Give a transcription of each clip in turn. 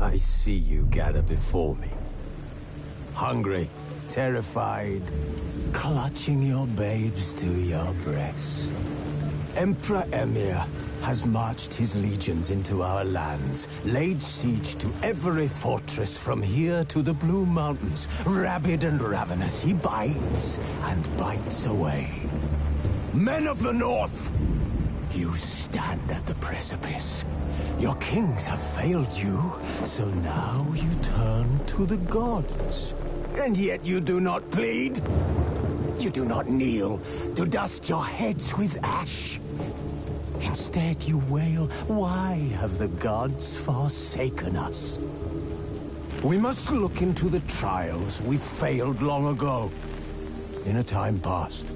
I see you gather before me. Hungry, terrified, clutching your babes to your breast. Emperor Emir has marched his legions into our lands, laid siege to every fortress from here to the Blue Mountains. Rabid and ravenous, he bites and bites away. Men of the North, you stand at the precipice. Your kings have failed you, so now you turn to the gods. And yet you do not plead. You do not kneel to dust your heads with ash. Instead you wail, why have the gods forsaken us? We must look into the trials we failed long ago. In a time past,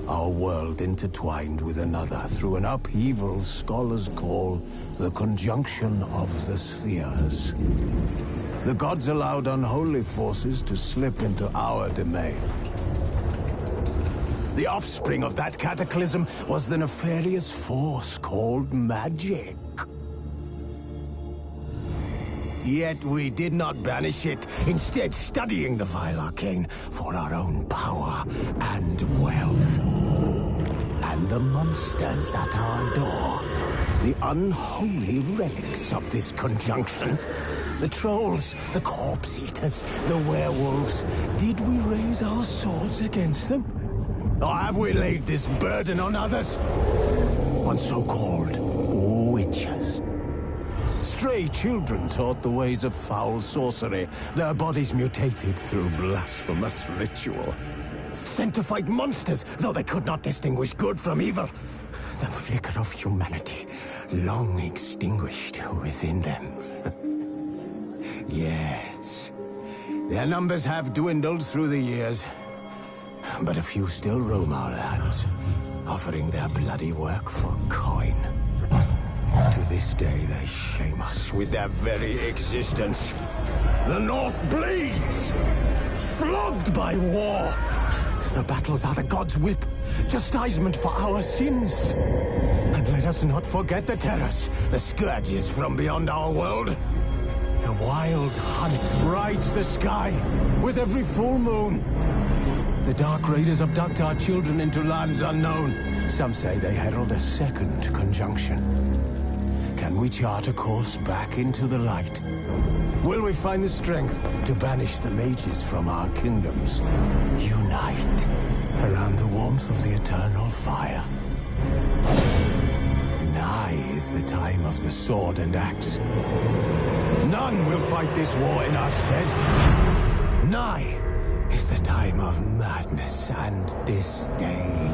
our world intertwined with another through an upheaval scholars call the conjunction of the spheres. The gods allowed unholy forces to slip into our domain. The offspring of that cataclysm was the nefarious force called magic. Yet we did not banish it, instead studying the vile arcane for our own power and wealth. And the monsters at our door, the unholy relics of this conjunction. The trolls, the corpse-eaters, the werewolves. Did we raise our swords against them? Or have we laid this burden on others? On so-called witches. Stray children taught the ways of foul sorcery, their bodies mutated through blasphemous ritual. Sent to fight monsters, though they could not distinguish good from evil. The flicker of humanity, long extinguished within them. Yes, their numbers have dwindled through the years. But a few still roam our lands, offering their bloody work for coin. To this day, they shame us with their very existence. The North bleeds, flogged by war. The battles are the gods' whip, chastisement for our sins. And let us not forget the terrors, the scourges from beyond our world. The wild hunt rides the sky with every full moon. The Dark Raiders abduct our children into lands unknown. Some say they herald a second conjunction. Can we chart a course back into the light? Will we find the strength to banish the mages from our kingdoms? Unite around the warmth of the eternal fire. Nigh is the time of the sword and axe. None will fight this war in our stead. Nigh is the time of madness and disdain.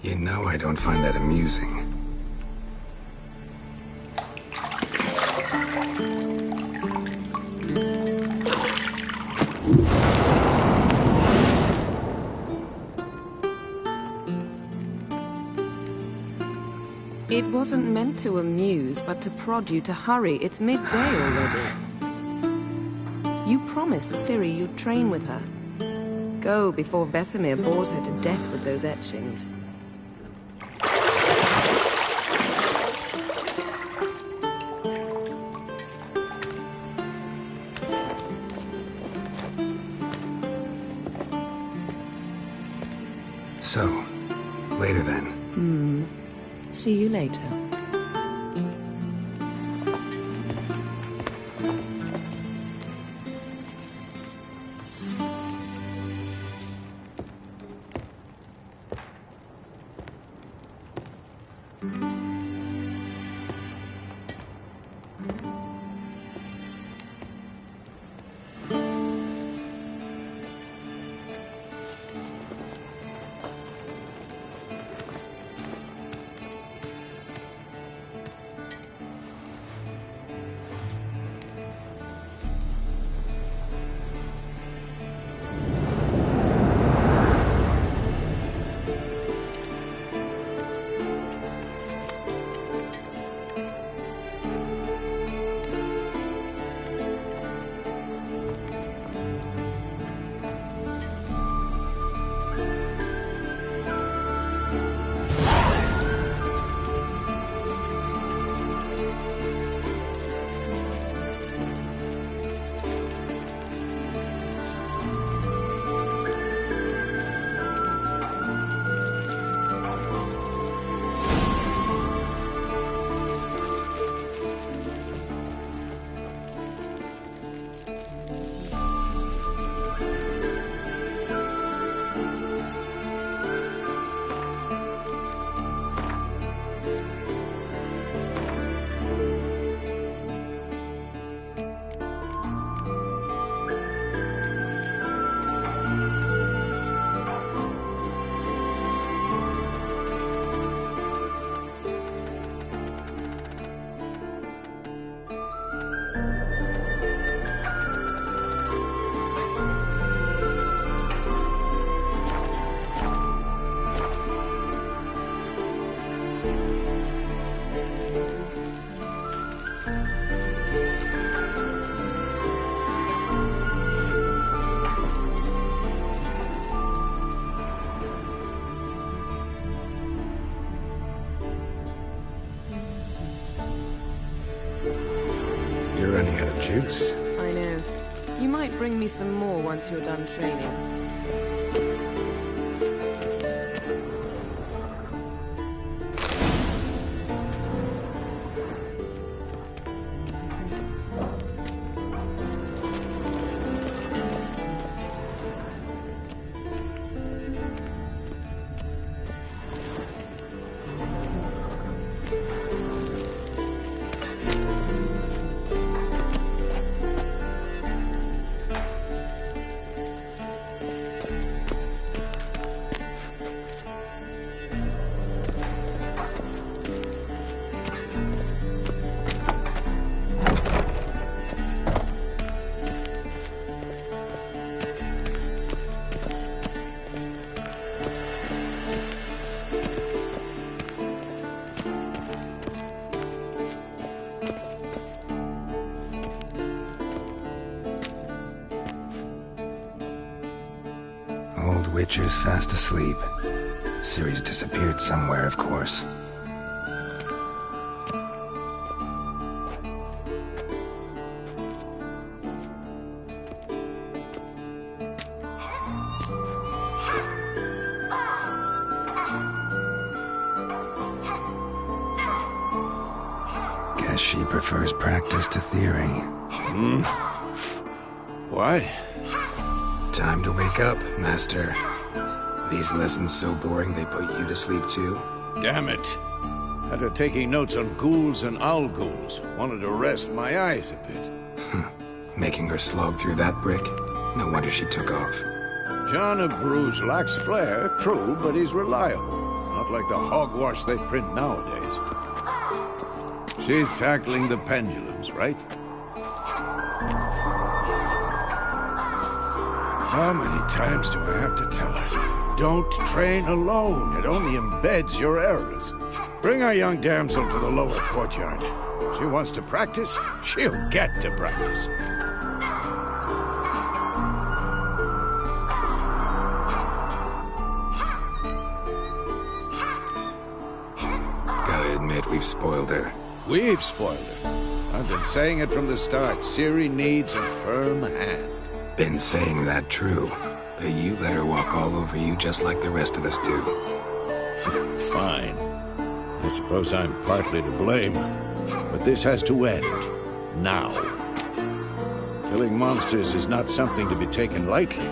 You know I don't find that amusing. It wasn't meant to amuse, but to prod you to hurry. It's midday already. You promised Ciri you'd train with her. Go before Vesemir bores her to death with those etchings. So, later then. See you later. You're running out of juice. I know. You might bring me some more once you're done training. Old Witcher's fast asleep. Ciri's disappeared somewhere, of course. Guess she prefers practice to theory. What? Time to wake up, Master. These lessons so boring they put you to sleep too? Damn it. After taking notes on ghouls and owl ghouls, wanted to rest my eyes a bit. Making her slog through that brick? No wonder she took off. John of Bruges lacks flair, true, but he's reliable. Not like the hogwash they print nowadays. She's tackling the pendulums, right? How many times do I have to tell her? Don't train alone. It only embeds your errors. Bring our young damsel to the lower courtyard. She wants to practice, she'll get to practice. Gotta admit, we've spoiled her. We've spoiled her. I've been saying it from the start. Ciri needs a firm hand. Been saying that true. But you let her walk all over you just like the rest of us do. Fine. I suppose I'm partly to blame. But this has to end. Now. Killing monsters is not something to be taken lightly.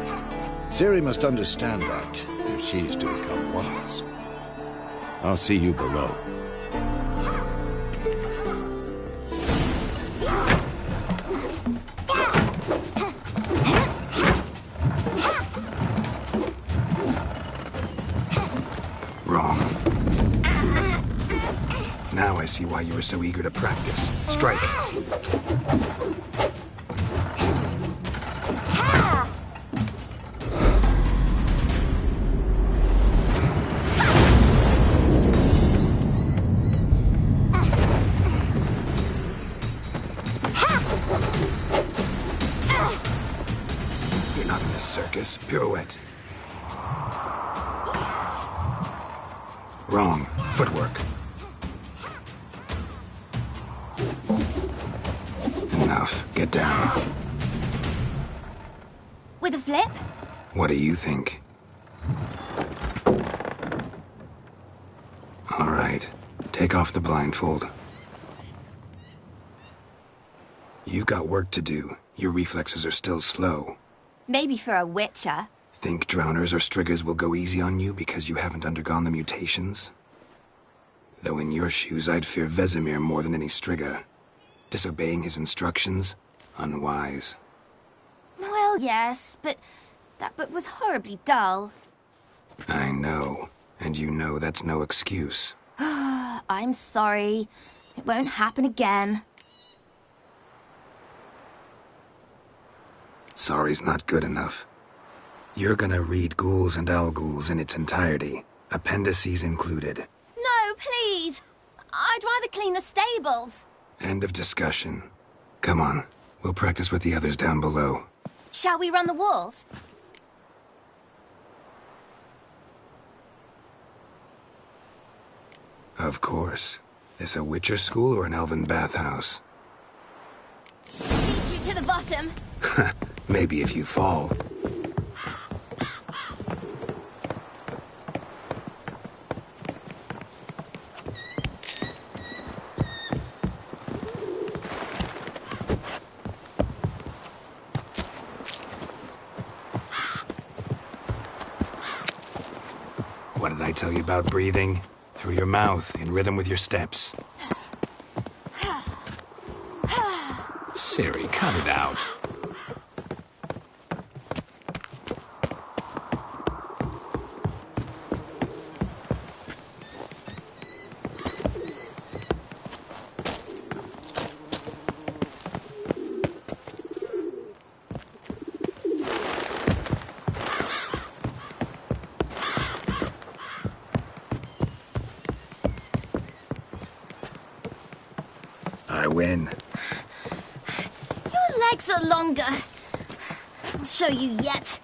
Ciri must understand that, if she's to become one of us. I'll see you below. Wrong. Now I see why you were so eager to practice. Strike. You're not in a circus. Pirouette. Wrong. Footwork. Enough. Get down. With a flip? What do you think? All right. Take off the blindfold. You've got work to do. Your reflexes are still slow. Maybe for a witcher. Think drowners or striggers will go easy on you because you haven't undergone the mutations? Though in your shoes, I'd fear Vesemir more than any strigger. Disobeying his instructions? Unwise. Well, yes, but that book was horribly dull. I know. And you know that's no excuse. I'm sorry. It won't happen again. Sorry's not good enough. You're gonna read Ghouls and Alghouls in its entirety, appendices included. No, please! I'd rather clean the stables. End of discussion. Come on, we'll practice with the others down below. Shall we run the walls? Of course. This a Witcher school or an elven bathhouse? Beat you to the bottom. Maybe if you fall. What did I tell you about breathing? Through your mouth, in rhythm with your steps. Ciri, cut it out. I win. Your legs are longer. I'll show you yet.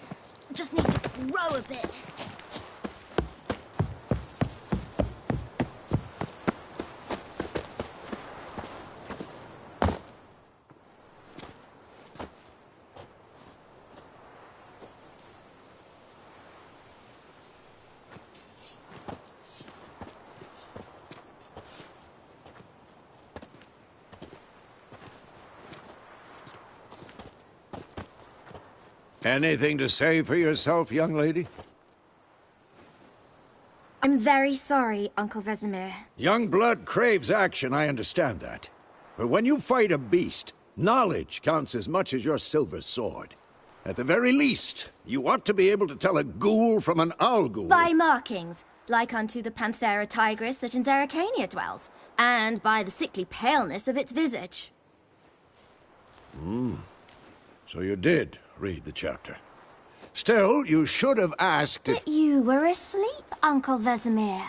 Just need to grow a bit. Anything to say for yourself, young lady? I'm very sorry, Uncle Vesemir. Young blood craves action, I understand that. But when you fight a beast, knowledge counts as much as your silver sword. At the very least, you ought to be able to tell a ghoul from an alghoul. By markings, like unto the Panthera tigris that in Zerrikania dwells, and by the sickly paleness of its visage. So you did read the chapter. Still, you should have asked if... But you were asleep, Uncle Vesemir.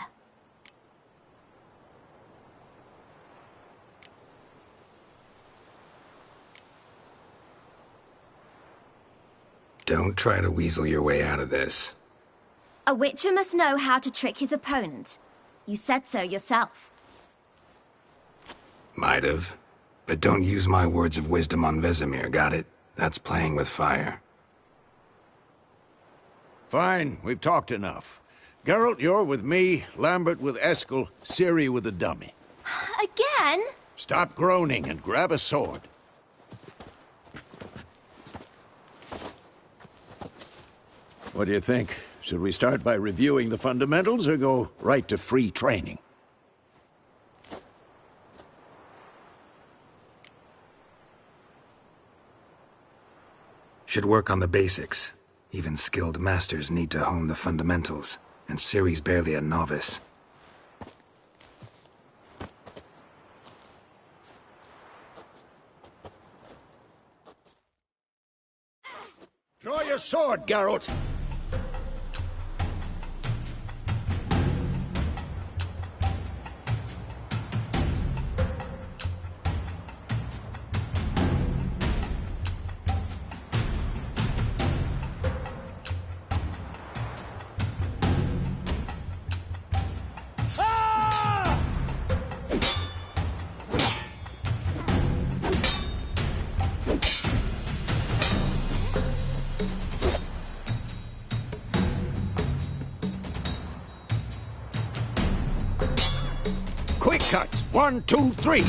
Don't try to weasel your way out of this. A witcher must know how to trick his opponent. You said so yourself. Might have. But don't use my words of wisdom on Vesemir, got it? That's playing with fire. Fine, we've talked enough. Geralt, you're with me, Lambert with Eskel, Ciri with the dummy. Again? Stop groaning and grab a sword. What do you think? Should we start by reviewing the fundamentals or go right to free training? Should work on the basics. Even skilled masters need to hone the fundamentals, and Ciri's barely a novice. Draw your sword, Geralt! Quick cuts! 1, 2, 3!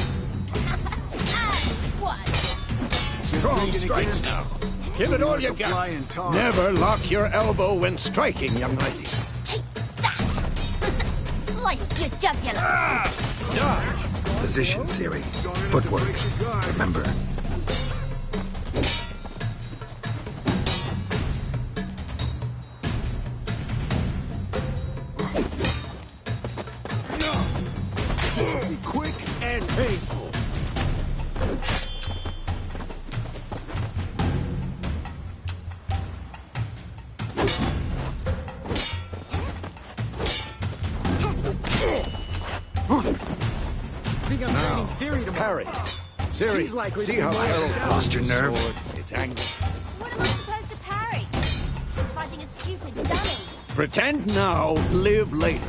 Strong strikes now. Give it all you got. Never lock your elbow when striking, young lady. Take that! Slice your jugular! Dodge! Position, Ciri. Footwork. Remember. Be quick and painful. Think I'm training Ciri tomorrow. Parry. Ciri, She's likely to see be how more Geralt challenged. Lost your nerve? sword. It's angry. What am I supposed to parry? I'm fighting a stupid dummy. Pretend now, live later.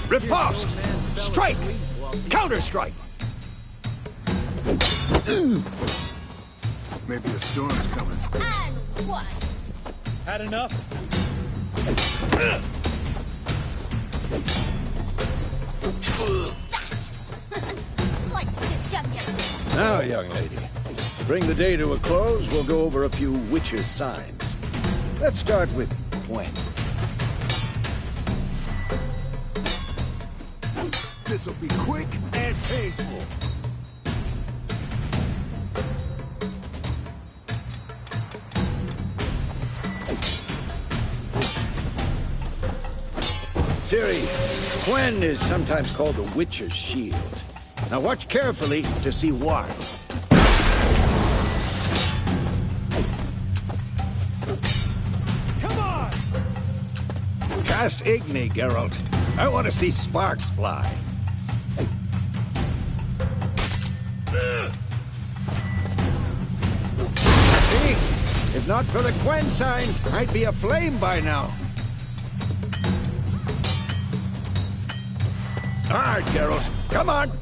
Riposte! Strike! Counter-strike! Maybe a storm's coming. And what? Had enough? Slice your jugular! Now, young lady, to bring the day to a close, we'll go over a few witches' signs. Let's start with Gwen. This'll be quick and painful. Ciri, Gwen is sometimes called the Witcher's Shield. Now watch carefully to see why. Come on! Cast Igni, Geralt. I want to see sparks fly. See? If not for the Gwen sign, I'd be aflame by now. Hard, Geralt. Come on.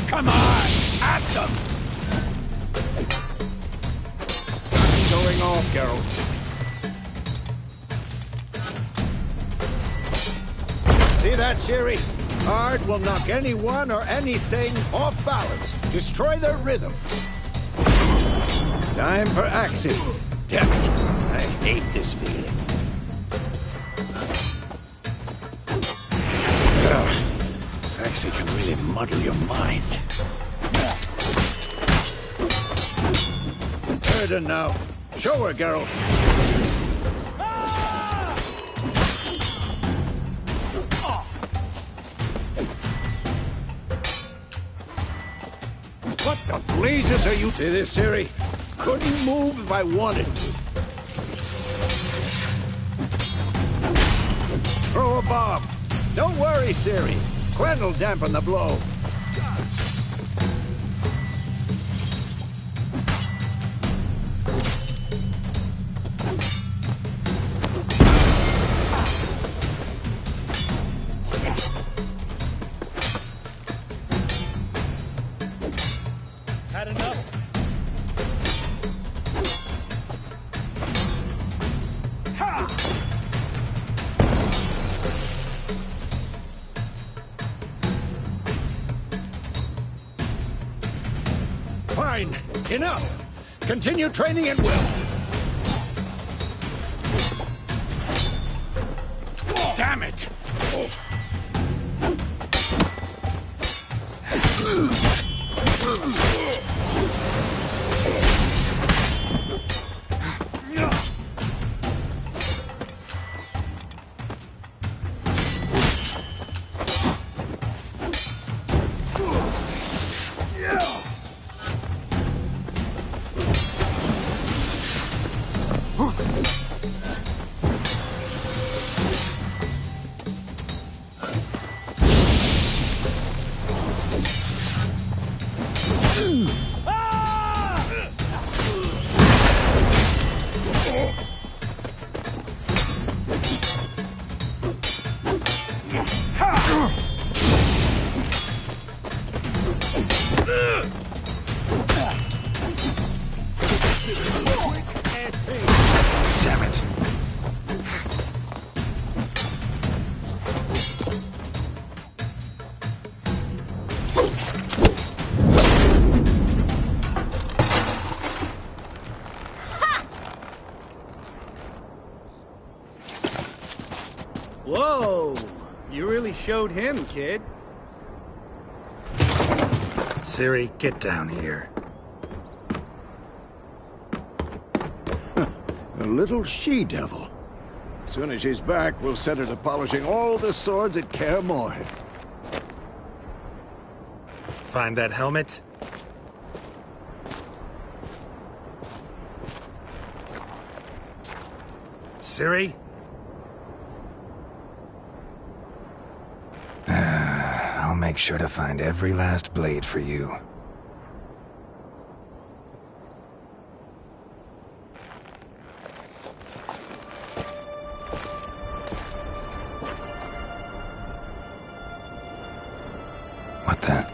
Come on! At them! Start showing off, Geralt. See that, Ciri? Hard will knock anyone or anything off balance. Destroy their rhythm. Time for action. Damn it. I hate this feeling. Axie can really muddle your mind. Erden now. Show her, Geralt. What blazes are you... See this, Ciri? Couldn't move if I wanted to. Throw a bomb. Don't worry, Ciri. Quen will dampen the blow. Had enough? Fine. Enough. Continue training at will. Damn it! Damn it. Whoa! You really showed him, kid. Ciri, get down here. A little she-devil. As soon as she's back, we'll set her to polishing all the swords at Kaer Morhen. Find that helmet? Ciri? I'll make sure to find every last blade for you. What the?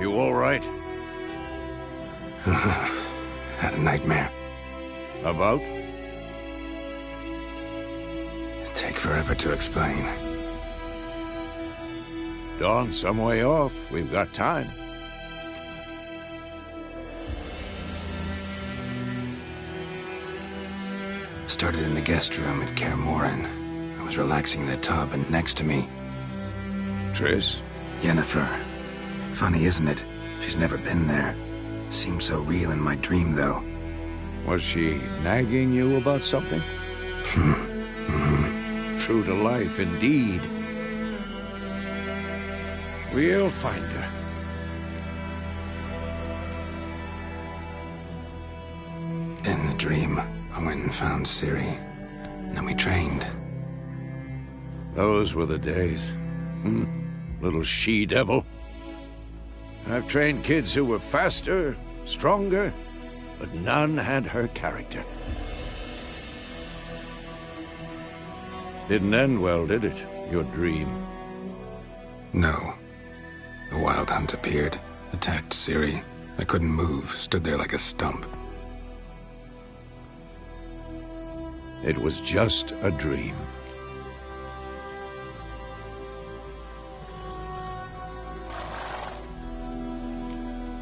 You all right? Had a nightmare. About? Take forever to explain. Dawn's some way off. We've got time. Started in the guest room at Kaer Morhen. I was relaxing in the tub, and next to me, Triss? Yennefer. Funny, isn't it? She's never been there. Seemed so real in my dream, though. Was she nagging you about something? True to life, indeed. We'll find her. In the dream, I went and found Ciri. Then we trained. Those were the days. Little she-devil. I've trained kids who were faster, stronger, but none had her character. Didn't end well, did it? Your dream? No. A wild hunt appeared, attacked Ciri. I couldn't move, stood there like a stump. It was just a dream.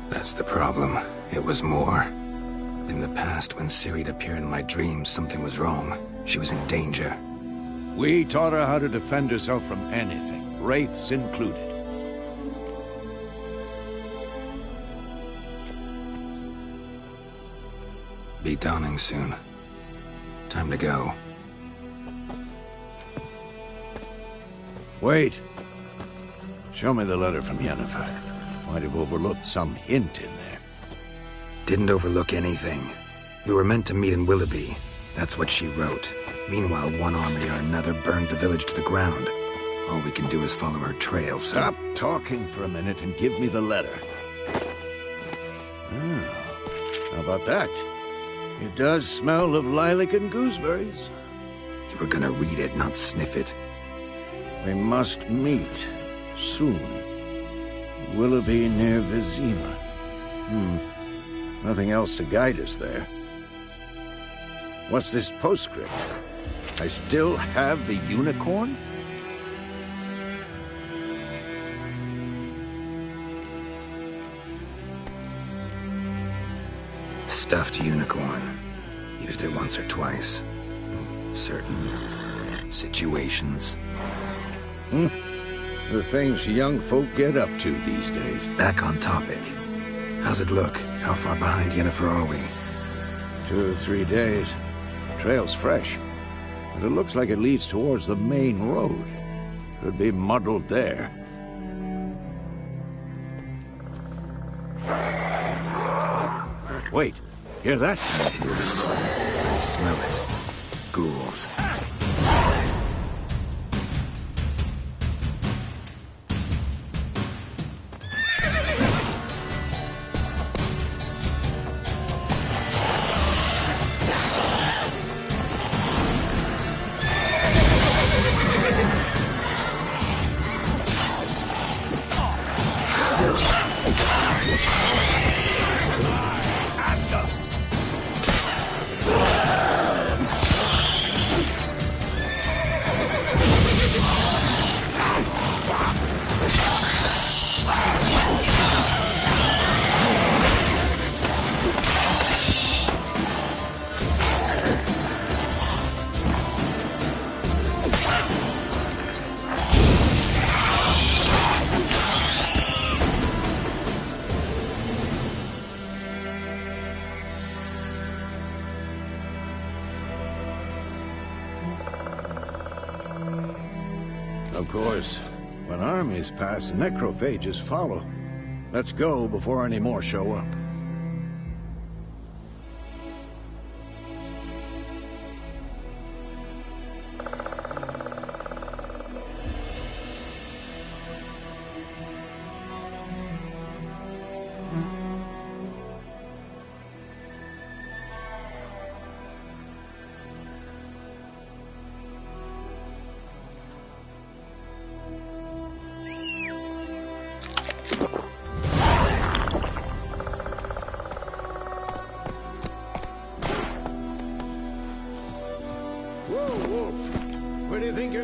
That's the problem. It was more. In the past, when Ciri'd appear in my dreams, something was wrong. She was in danger. We taught her how to defend herself from anything, wraiths included. Be dawning soon. Time to go. Wait. Show me the letter from Yennefer. Might have overlooked some hint in there. Didn't overlook anything. We were meant to meet in Willoughby. That's what she wrote. Meanwhile, one army or another burned the village to the ground. All we can do is follow her trail, so... Stop talking for a minute and give me the letter. How about that? It does smell of lilac and gooseberries. You were gonna read it, not sniff it. We must meet. Soon. Willoughby near Vizima. Nothing else to guide us there. What's this postscript? I still have the unicorn? Stuffed unicorn. Used it once or twice. In certain situations. The things young folk get up to these days. Back on topic. How's it look? How far behind Yennefer are we? 2 or 3 days. Trail's fresh. But it looks like it leads towards the main road. Could be muddled there. Wait, hear that? I smell it. Ghouls. Of course, when armies pass, necrophages follow. Let's go before any more show up.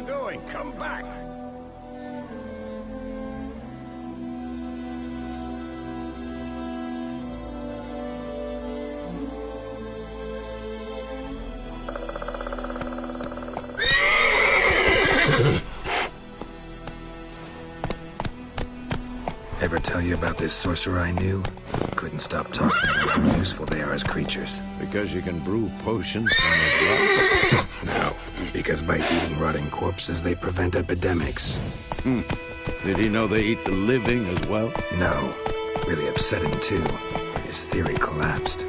going? Come back! Ever tell you about this sorcerer I knew? Couldn't stop talking about how useful they are as creatures. Because you can brew potions from their blood? No, because by eating rotting corpses, they prevent epidemics. Did he know they eat the living as well? No. Really upset him, too. His theory collapsed.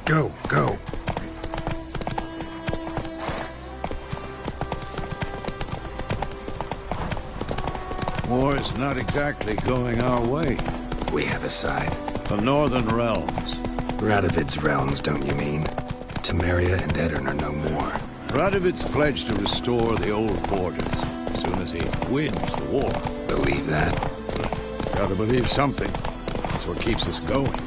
Go, go. War's not exactly going our way. We have a side. The Northern Realms. Radovid's realms, don't you mean? Temeria and Edirn are no more. Radovid's pledged to restore the old borders as soon as he wins the war. Believe that? Gotta believe something. That's what keeps us going.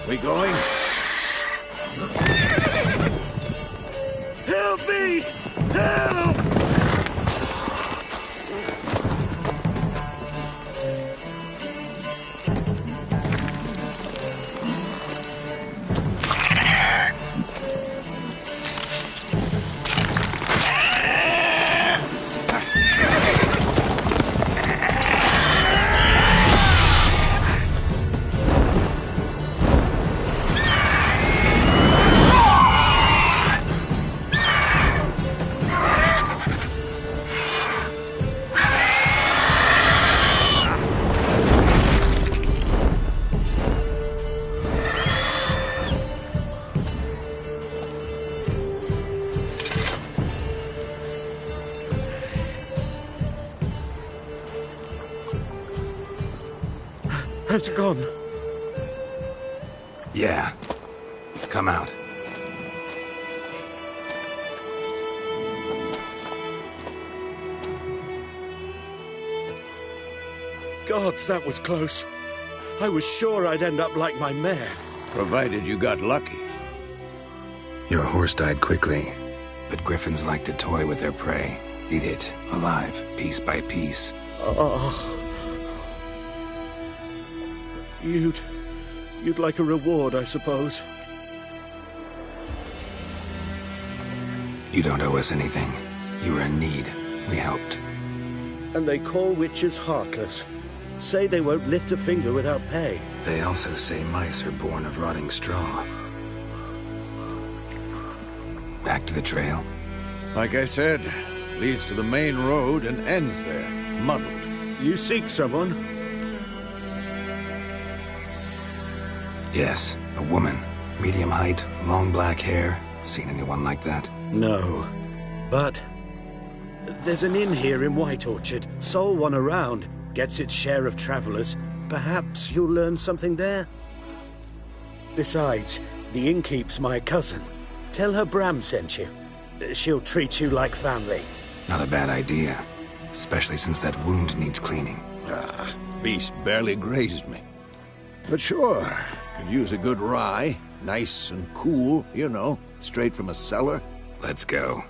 We going? Help me! Help! Has it gone? Yeah. Come out. Gods, that was close. I was sure I'd end up like my mare. Provided you got lucky. Your horse died quickly, but griffins like to toy with their prey. Eat it, alive, piece by piece. You'd like a reward, I suppose. You don't owe us anything. You were in need. We helped. And they call witches heartless. Say they won't lift a finger without pay. They also say mice are born of rotting straw. Back to the trail? Like I said, leads to the main road and ends there, muddled. You seek someone? Yes, a woman. Medium height, long black hair. Seen anyone like that? No. But there's an inn here in White Orchard. Sole one around. Gets its share of travelers. Perhaps you'll learn something there? Besides, the innkeep's my cousin. Tell her Bram sent you. She'll treat you like family. Not a bad idea. Especially since that wound needs cleaning. Ah, beast barely grazed me. But sure, could use a good rye. Nice and cool, you know, straight from a cellar. Let's go.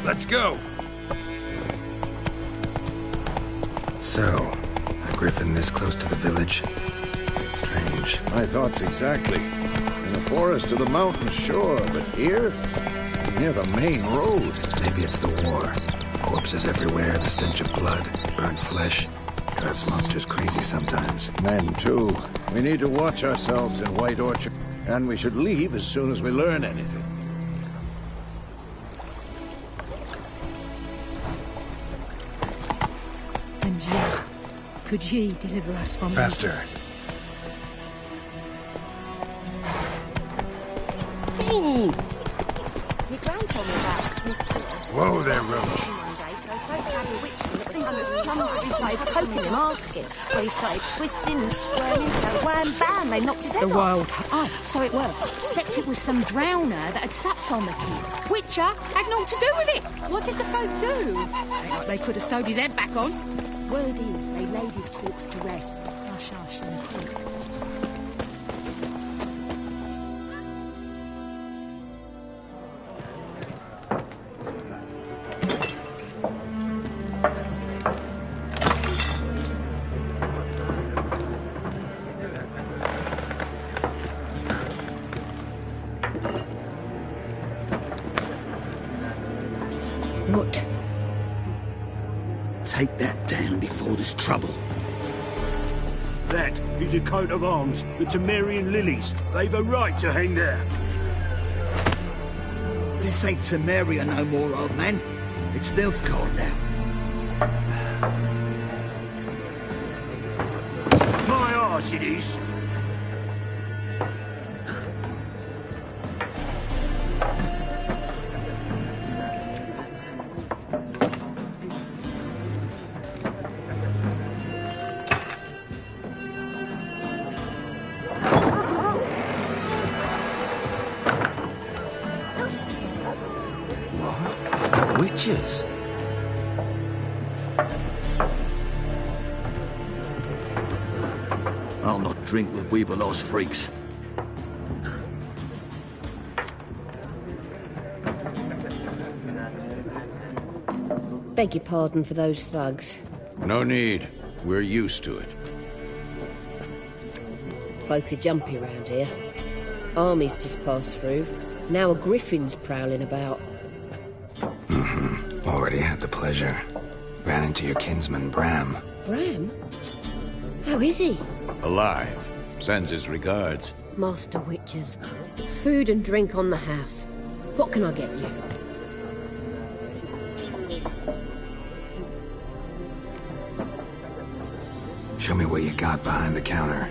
Let's go! So, a griffin this close to the village? Strange. My thoughts exactly. In the forest or the mountains, sure, but here? Near the main road. Maybe it's the war. Corpses everywhere, the stench of blood, burnt flesh. Drives monsters crazy sometimes. Men, too. We need to watch ourselves in White Orchard. And we should leave as soon as we learn anything. And ye, could ye deliver us from... Faster. Your gran told me about a Smith. Whoa there, Roach. One day, so folk had a witch that was hundreds of plums of his day poking him, asking. Well, he started twisting and squirming, so wham, bam, they knocked his head The off. wild... Oh, so it were. Except it was some drowner that had sapped on the kid. Witcher had naught to do with it. What did the folk do? Say like they could have sewed his head back on. Word is, they laid his corpse to rest. Hush, hush, in the creek. What? Take that down before there's trouble. That is a coat of arms, the Temerian lilies. They've a right to hang there. This ain't Temeria no more, old man. It's Nilfgaard now. My arse it is. Witches? I'll not drink with Weaverlost freaks. Beg your pardon for those thugs. No need. We're used to it. Folk are jumpy around here. Armies just passed through. Now a griffin's prowling about. Already had the pleasure. Ran into your kinsman, Bram. Bram? How is he? Alive. Sends his regards. Master Witchers. Food and drink on the house. What can I get you? Show me what you got behind the counter.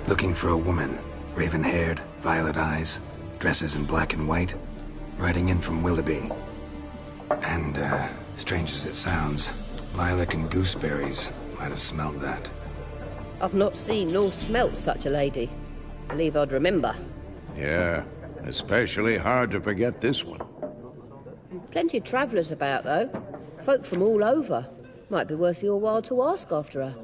Looking for a woman. Raven-haired, violet eyes, dresses in black and white. Riding in from Willoughby. And, strange as it sounds, lilac and gooseberries might have smelled that. I've not seen nor smelt such a lady. Believe I'd remember. Yeah, especially hard to forget this one. Plenty of travellers about, though. Folk from all over. Might be worth your while to ask after her.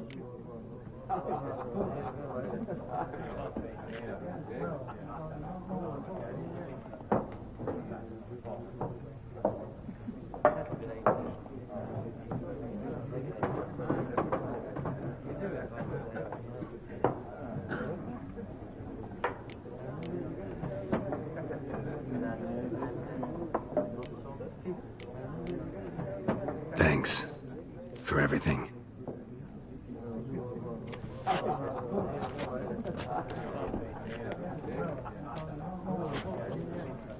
Thanks for everything.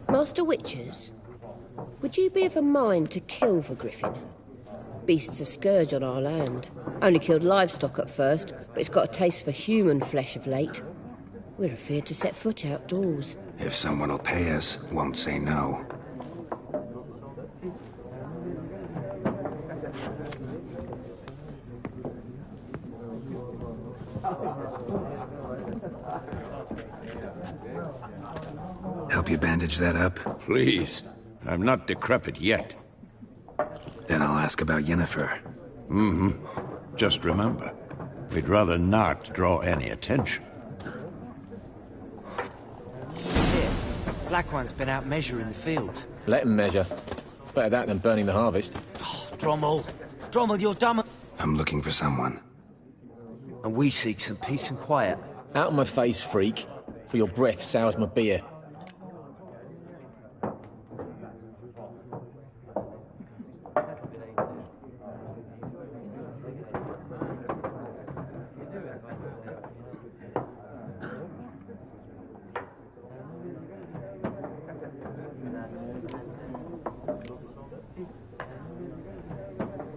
Master Witchers, would you be of a mind to kill the griffin? Beast's a scourge on our land. Only killed livestock at first, but it's got a taste for human flesh of late. We're afeard to set foot outdoors. If someone will pay us, won't say no. Help you bandage that up? Please. I'm not decrepit yet. Then I'll ask about Yennefer. Mm-hmm. Just remember, we'd rather not draw any attention. Here, Black One's been out measuring the fields. Let him measure. Better that than burning the harvest. Oh, Drommel! Drommel, you're dumb. I'm looking for someone. And we seek some peace and quiet. Out of my face, freak. For your breath sours my beer.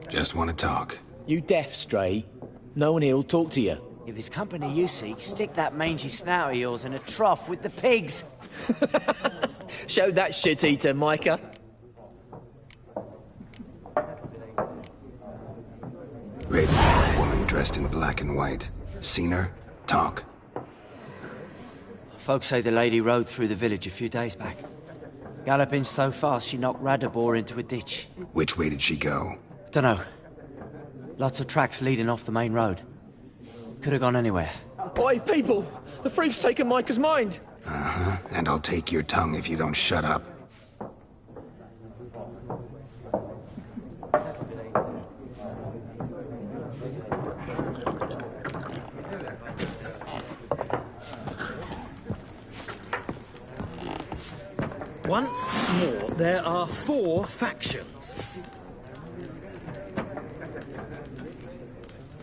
Just want to talk. You deaf, Stray? No one here'll talk to you. If it's company you seek, stick that mangy snout of yours in a trough with the pigs. Show that shit-eater, Micah. Raven, woman dressed in black and white. Seen her? Talk. Folks say the lady rode through the village a few days back. Galloping so fast she knocked Radabor into a ditch. Which way did she go? Dunno. Lots of tracks leading off the main road. Could have gone anywhere. Oi, people! The freak's taken Micah's mind! Uh-huh. And I'll take your tongue if you don't shut up. Once more, there are 4 factions.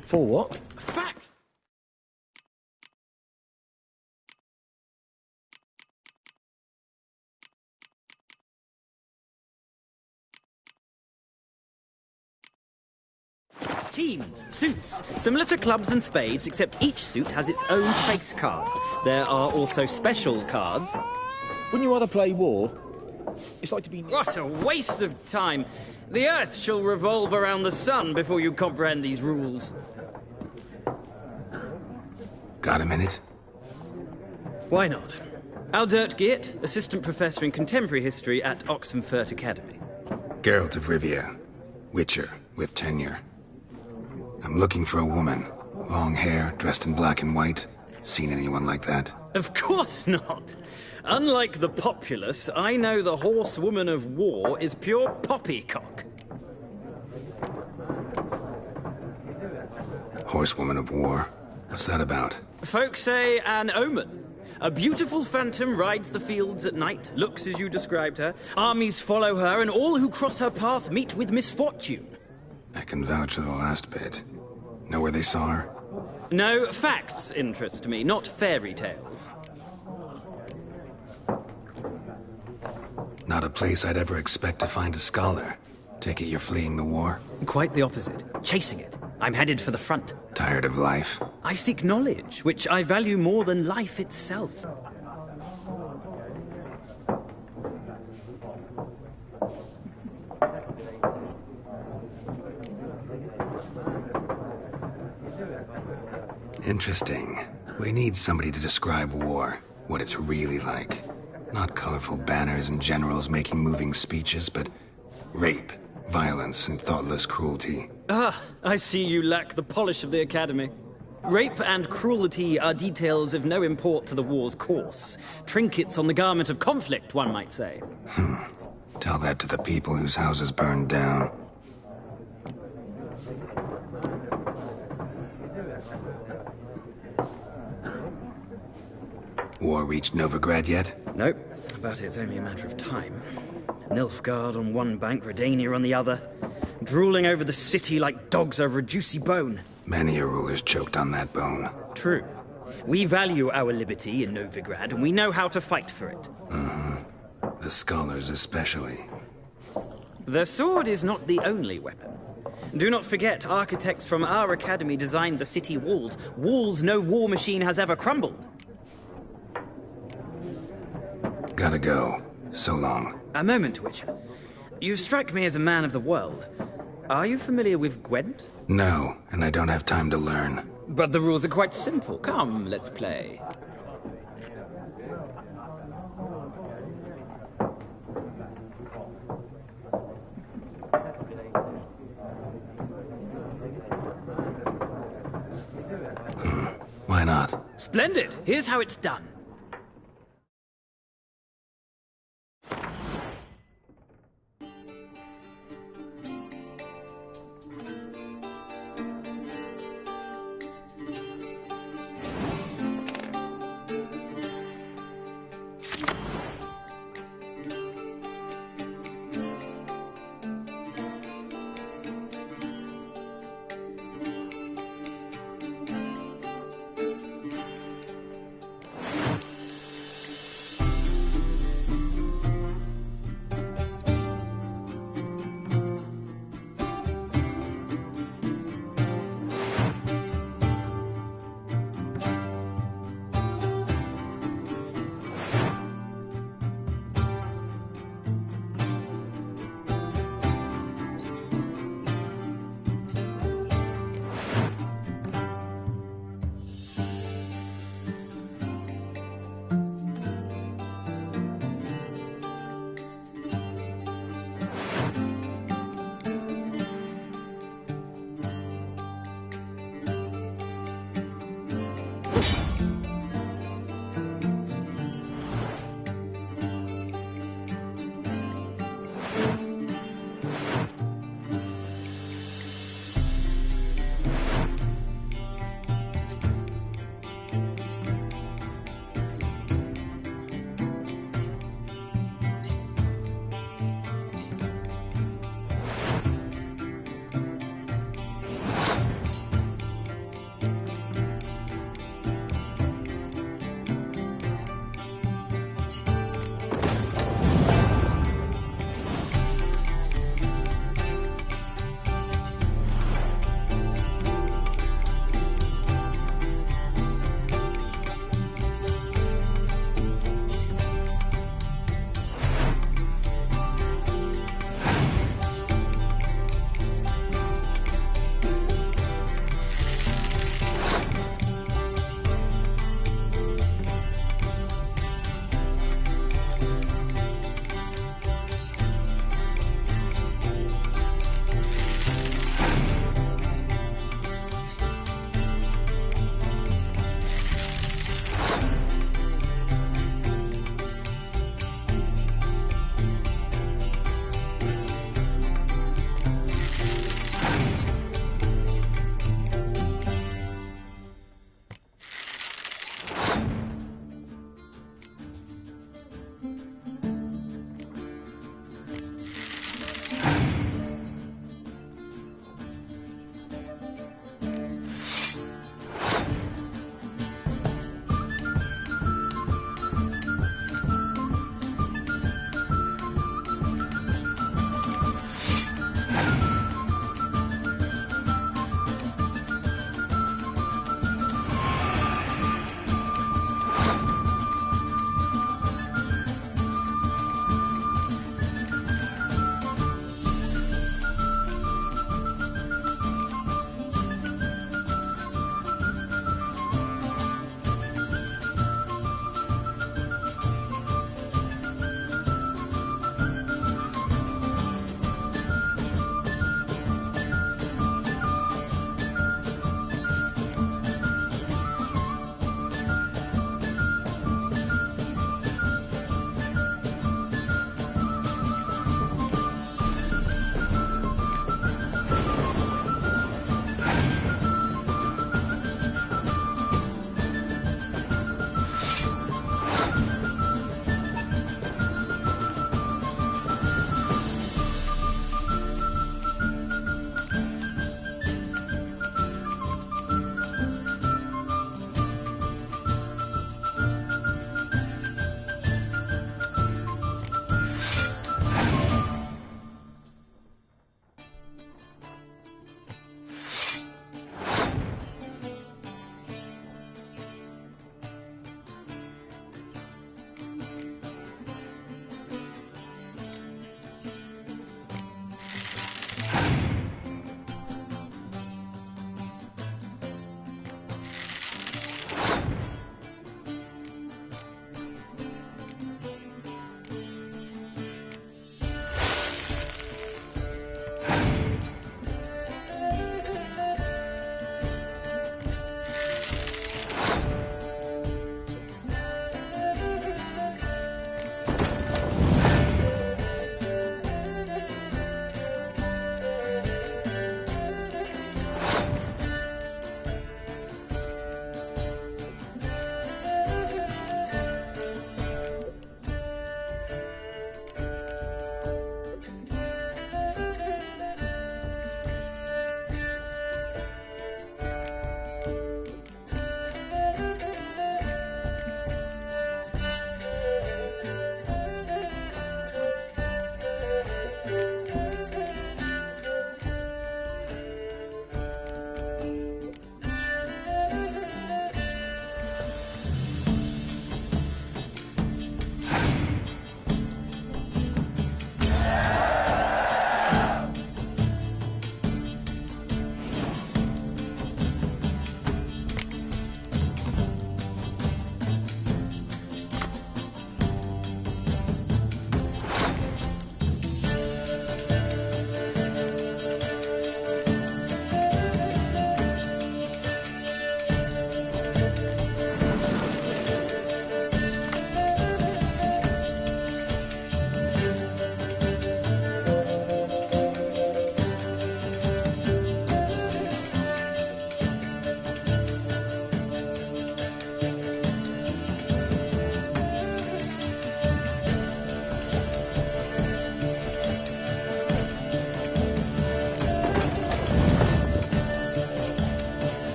4 what? Fact! teams, suits, similar to clubs and spades, except each suit has its own face cards. There are also special cards. Wouldn't you rather play war? It's like to be... What a waste of time. The Earth shall revolve around the sun before you comprehend these rules. Got a minute? Why not? Aldert Geert, Assistant Professor in Contemporary History at Oxenfurt Academy. Geralt of Rivia, Witcher, with tenure. I'm looking for a woman. Long hair, dressed in black and white. Seen anyone like that? Of course not. Unlike the populace, I know the horsewoman of war is pure poppycock. Horsewoman of war? What's that about? Folk say an omen. A beautiful phantom rides the fields at night, looks as you described her. Armies follow her, and all who cross her path meet with misfortune. I can vouch for the last bit. Know where they saw her? No, facts interest me, not fairy tales. Not a place I'd ever expect to find a scholar. Take it you're fleeing the war? Quite the opposite. Chasing it. I'm headed for the front. Tired of life? I seek knowledge, which I value more than life itself. Interesting. We need somebody to describe war, what it's really like. Not colorful banners and generals making moving speeches, but rape, violence, and thoughtless cruelty. Ah, I see you lack the polish of the Academy. Rape and cruelty are details of no import to the war's course. Trinkets on the garment of conflict, one might say. Tell that to the people whose houses burned down. War reached Novigrad yet? Nope, but it's only a matter of time. Nilfgaard on one bank, Redania on the other. Drooling over the city like dogs over a juicy bone. Many a ruler's choked on that bone. True. We value our liberty in Novigrad, and we know how to fight for it. The scholars especially. The sword is not the only weapon. Do not forget, architects from our academy designed the city walls. Walls no war machine has ever crumbled. Gotta go. So long. A moment, Witcher. You strike me as a man of the world. Are you familiar with Gwent? No, and I don't have time to learn. But the rules are quite simple. Come, let's play. Why not? Splendid! Here's how it's done.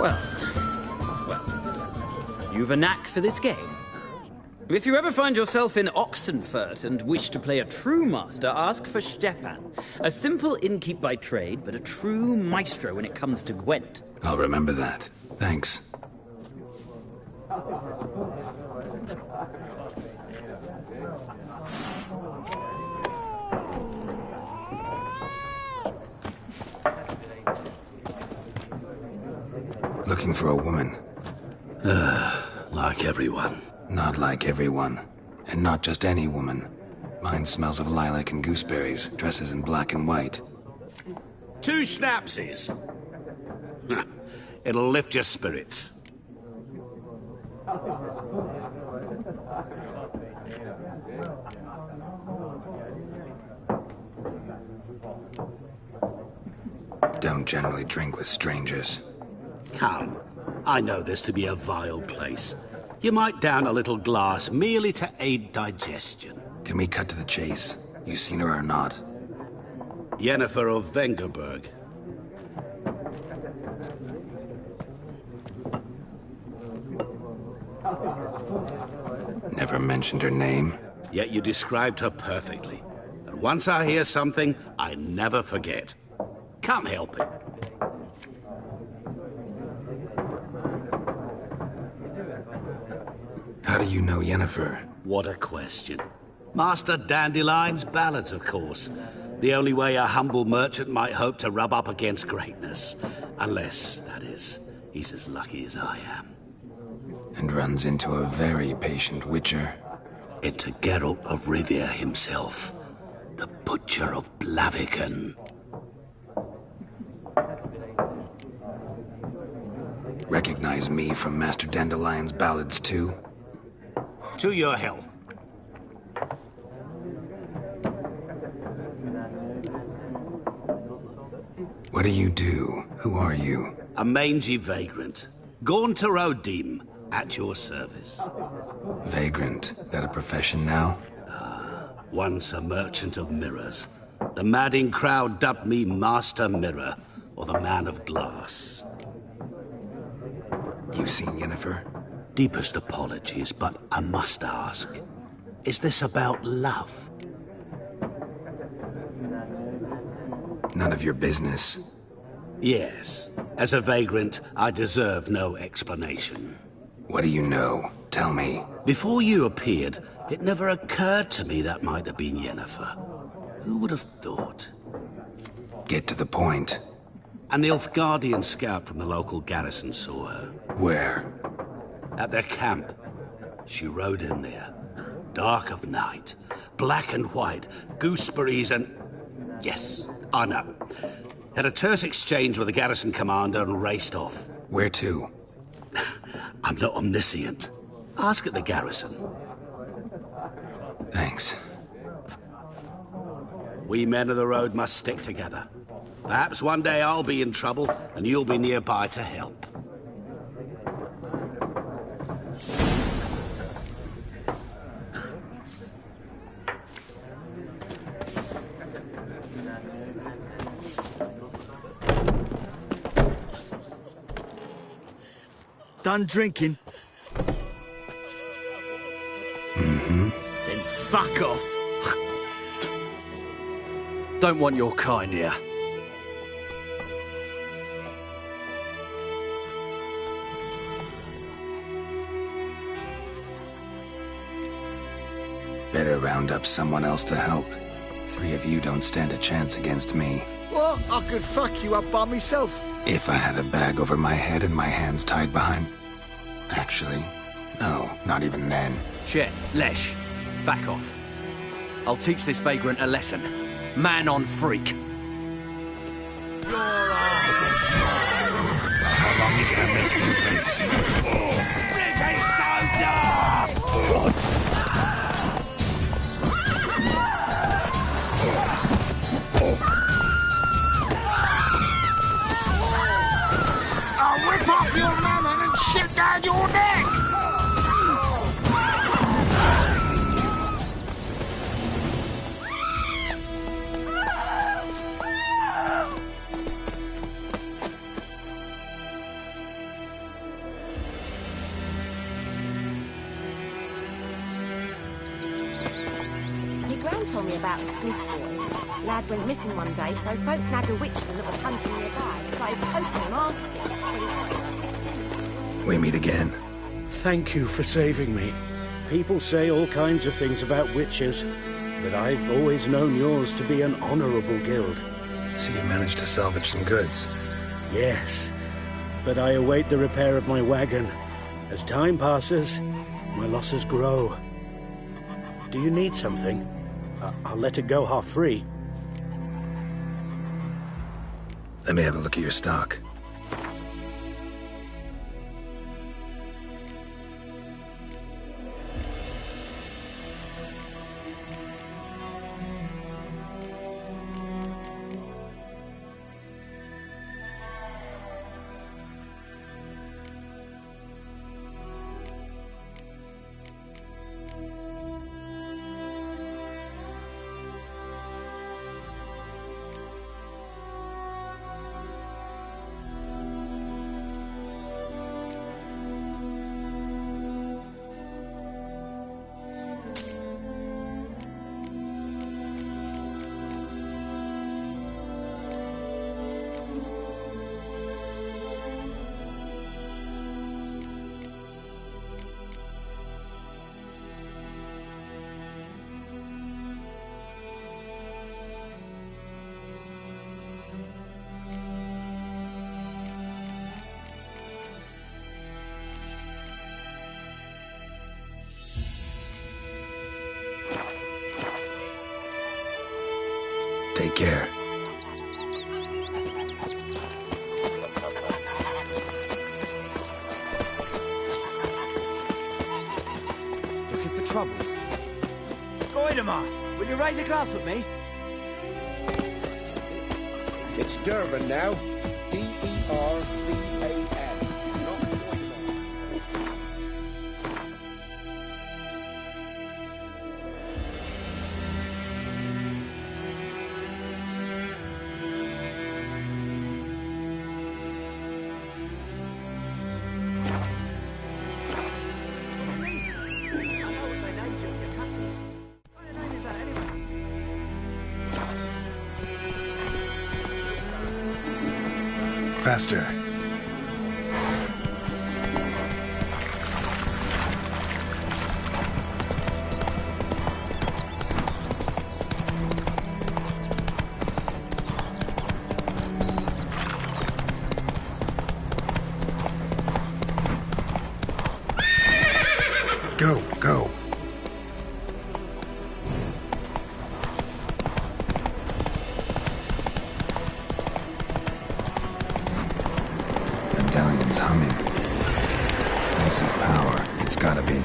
Well, you've a knack for this game. If you ever find yourself in Oxenfurt and wish to play a true master, ask for Stepan. A simple innkeep by trade, but a true maestro when it comes to Gwent. I'll remember that. Thanks. Looking for a woman. Like everyone. Not like everyone. And not just any woman. Mine smells of lilac and gooseberries, dresses in black and white. 2 schnapsies. It'll lift your spirits. Don't generally drink with strangers. Come. I know this to be a vile place. You might down a little glass merely to aid digestion. Can we cut to the chase? You seen her or not? Yennefer of Vengerberg. Never mentioned her name. Yet you described her perfectly. And once I hear something, I never forget. Can't help it. How do you know Yennefer? What a question. Master Dandelion's ballads, of course. The only way a humble merchant might hope to rub up against greatness. Unless, that is, he's as lucky as I am. And runs into a very patient witcher. Into Geralt of Rivia himself. The Butcher of Blaviken. Recognize me from Master Dandelion's ballads, too? To your health. What do you do? Who are you? A mangy vagrant. Gaunter Odim, at your service. Vagrant? That a profession now? Once a merchant of mirrors. The madding crowd dubbed me Master Mirror, or the Man of Glass. You seen Yennefer? Deepest apologies, but I must ask. Is this about love? None of your business. Yes. As a vagrant, I deserve no explanation. What do you know? Tell me. Before you appeared, it never occurred to me that might have been Yennefer. Who would have thought? Get to the point. An Nilfgaardian scout from the local garrison saw her. Where? At their camp. She rode in there. Dark of night. Black and white. Gooseberries and... Yes, I know. Had a terse exchange with the garrison commander and raced off. Where to? I'm not omniscient. Ask at the garrison. Thanks. We men of the road must stick together. Perhaps one day I'll be in trouble and you'll be nearby to help. Done drinking? Mm-hmm. Then fuck off. Don't want your kind here. Better round up someone else to help. 3 of you don't stand a chance against me. What? I could fuck you up by myself. If I had a bag over my head and my hands tied behind... Actually, no, not even then. Chet, Lesh, back off. I'll teach this vagrant a lesson. Man on freak. Your ass. How long are you gonna make me wait? This is so dark! What? I'll whip off your melon and shit down your neck! What's meeting you? told me about a Smith boy. Lad went missing one day, so folk nagged a witchman that was hunting nearby. Started poking him, asking when he started twisting. We meet again. Thank you for saving me. People say all kinds of things about witches, but I've always known yours to be an honorable guild. So you managed to salvage some goods? Yes, but I await the repair of my wagon. As time passes, my losses grow. Do you need something? I'll let it go half free. Let me have a look at your stock. Take care. Looking for trouble? Goidemar, will you raise a glass with me? It's Durban now. D-E-R-V-A-N. Not Goidemar. Faster. Go, go. Medallion's humming. Piece of power. It's gotta be.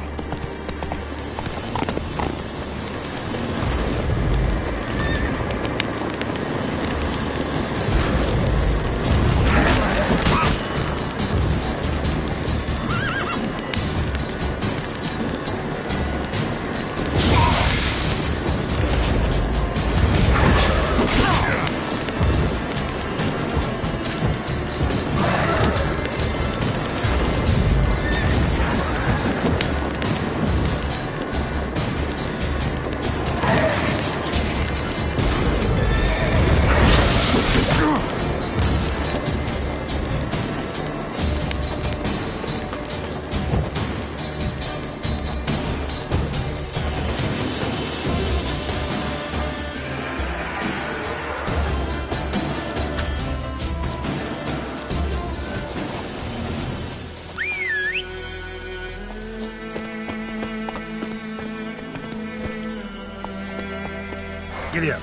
Giddy up.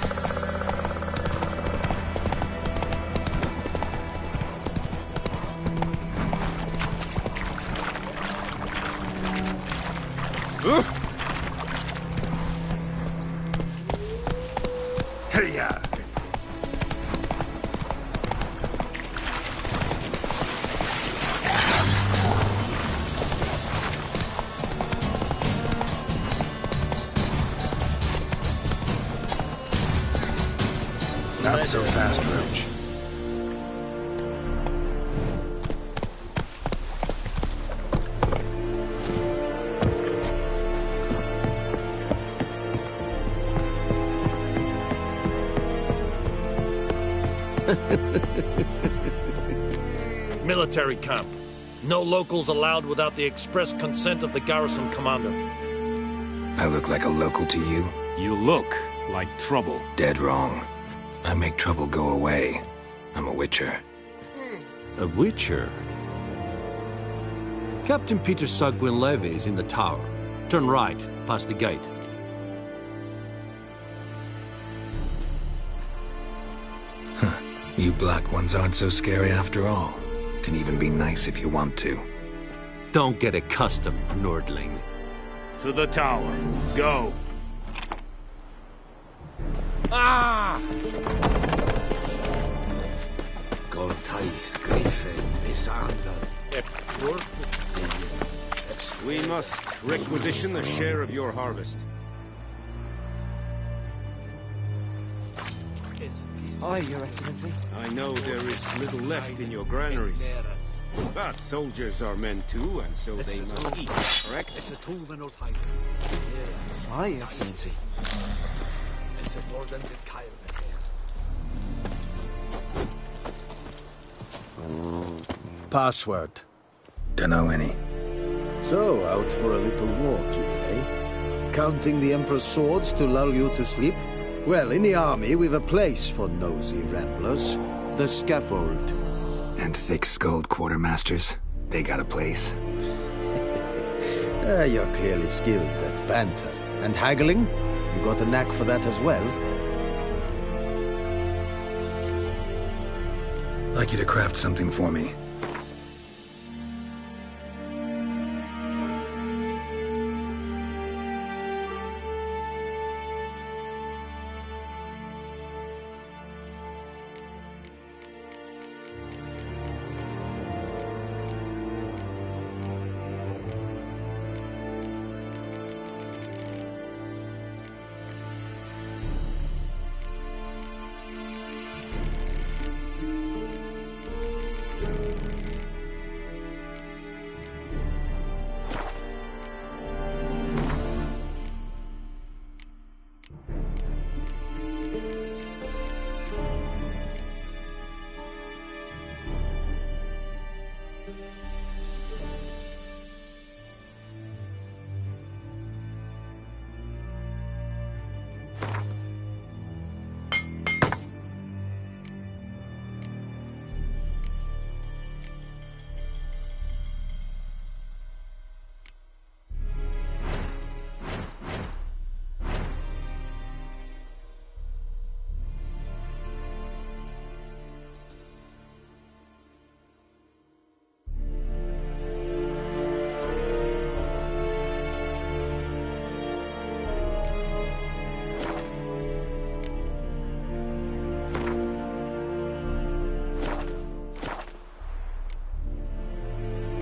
Hey-ya! Not so fast, Roach. Military camp. No locals allowed without the express consent of the garrison commander. I look like a local to you? You look like trouble. Dead wrong. I make trouble go away. I'm a witcher. A witcher? Captain Peter Sagwin Levy is in the tower. Turn right, past the gate. Huh. You black ones aren't so scary after all. Can even be nice if you want to. Don't get accustomed, Nordling. To the tower. Go. Ah! We must requisition a share of your harvest. Aye, Your Excellency. I know there is little left in your granaries. But soldiers are men too, and so they must eat, correct? Aye, Your Excellency. Password. Dunno any. So, out for a little walk here, eh? Counting the Emperor's swords to lull you to sleep? Well, in the army, we've a place for nosy ramblers. The scaffold. And thick-skulled quartermasters? They got a place? You're clearly skilled at banter. And haggling? You got a knack for that as well? Like you to craft something for me.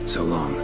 So long.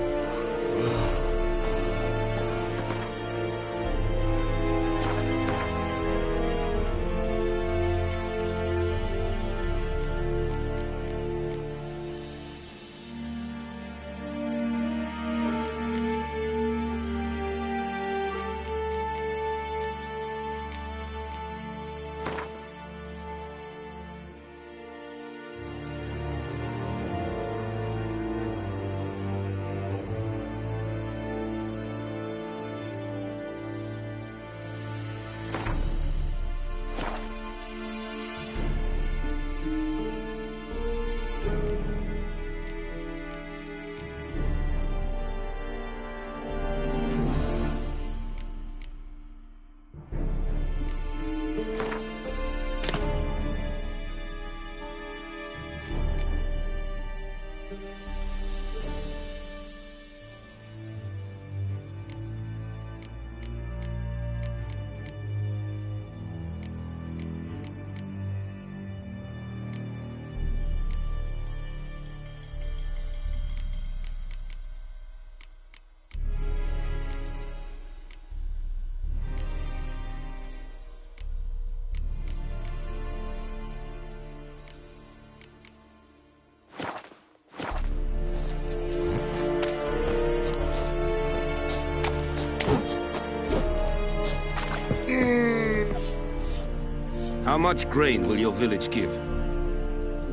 How much grain will your village give?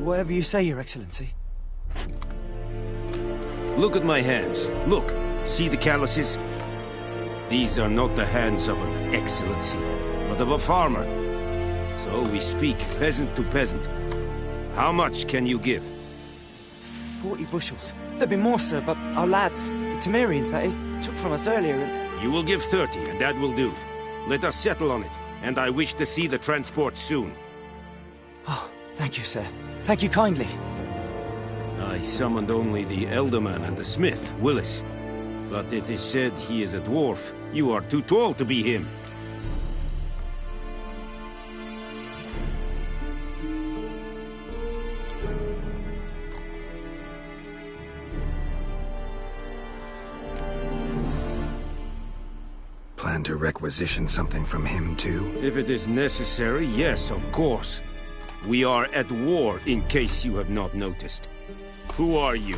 Whatever you say, Your Excellency. Look at my hands. Look. See the calluses? These are not the hands of an excellency, but of a farmer. So we speak peasant to peasant. How much can you give? 40 bushels. There'd be more, sir, but our lads, the Temerians, that is, took from us earlier and... You will give 30, and that will do. Let us settle on it, and I wish to see the transport soon. Oh, thank you, sir. Thank you kindly. I summoned only the Elderman and the smith, Willis. But it is said he is a dwarf. You are too tall to be him. Plan to requisition something from him, too? If it is necessary, yes, of course. We are at war, in case you have not noticed. Who are you?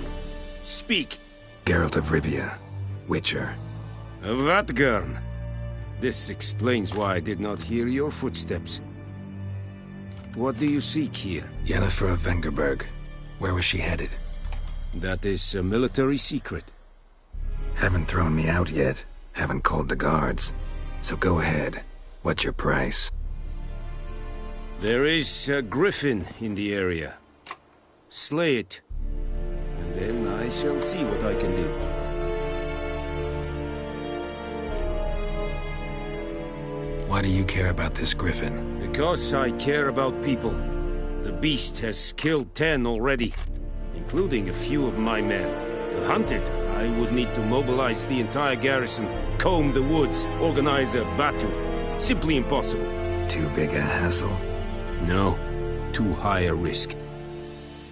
Speak! Geralt of Rivia, Witcher. Vatgern. This explains why I did not hear your footsteps. What do you seek here? Yennefer of Vengerberg. Where was she headed? That is a military secret. Haven't thrown me out yet. Haven't called the guards. So go ahead. What's your price? There is a griffin in the area. Slay it. And then I shall see what I can do. Why do you care about this griffin? Because I care about people. The beast has killed 10 already, including a few of my men. To hunt it, I would need to mobilize the entire garrison, comb the woods, organize a battle. Simply impossible. Too big a hassle? No, too high a risk.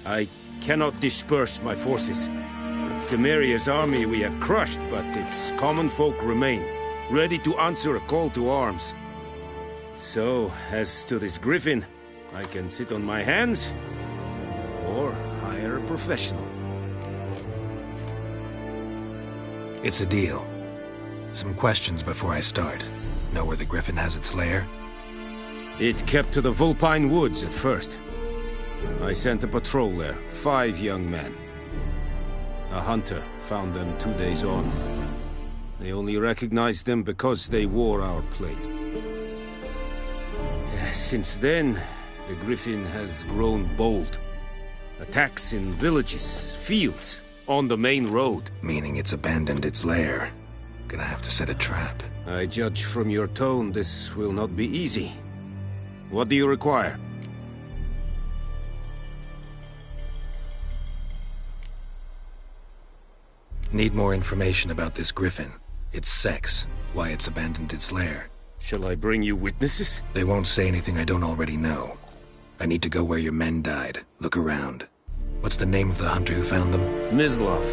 I cannot disperse my forces. Temeria's army we have crushed, but its common folk remain, ready to answer a call to arms. So, as to this griffin, I can sit on my hands, or hire a professional. It's a deal. Some questions before I start. Know where the griffin has its lair? It kept to the Vulpine Woods at first. I sent a patrol there, 5 young men. A hunter found them 2 days on. They only recognized them because they wore our plate. Since then, the griffin has grown bold. Attacks in villages, fields, on the main road. Meaning it's abandoned its lair. Gonna have to set a trap. I judge from your tone this will not be easy. What do you require? Need more information about this griffin. Its sex, why it's abandoned its lair. Shall I bring you witnesses? They won't say anything I don't already know. I need to go where your men died. Look around. What's the name of the hunter who found them? Mislav.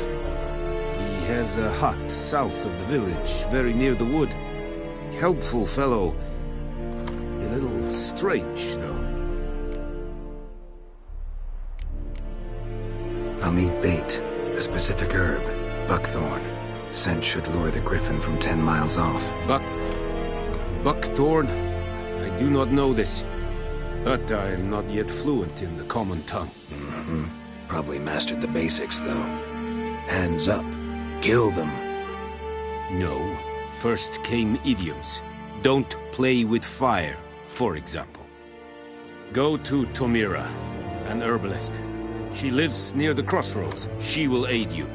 He has a hut south of the village, very near the wood. Helpful fellow. A little strange, though. I'll need bait. A specific herb. Buckthorn. Scent should lure the griffin from 10 miles off. Buckthorn? I do not know this. But I am not yet fluent in the common tongue. Mm-hmm. Probably mastered the basics, though. Hands up. Kill them. No. First came idioms. Don't play with fire, for example. Go to Tomira, an herbalist. She lives near the crossroads. She will aid you.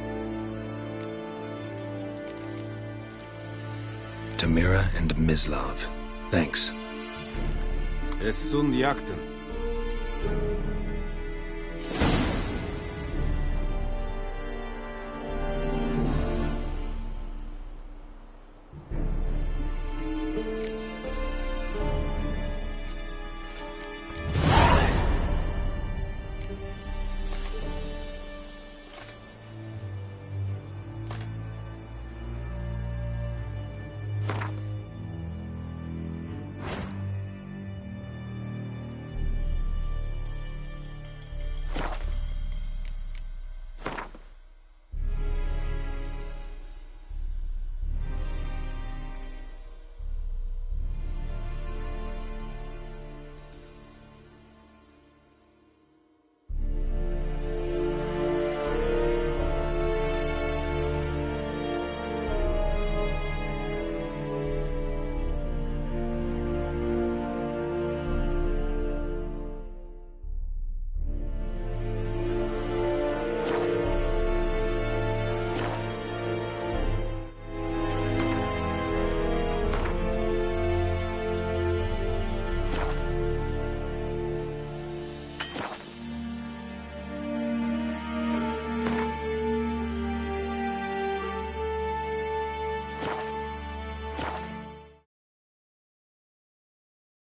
Tomira and Mislav. Thanks. Es sunt jakten.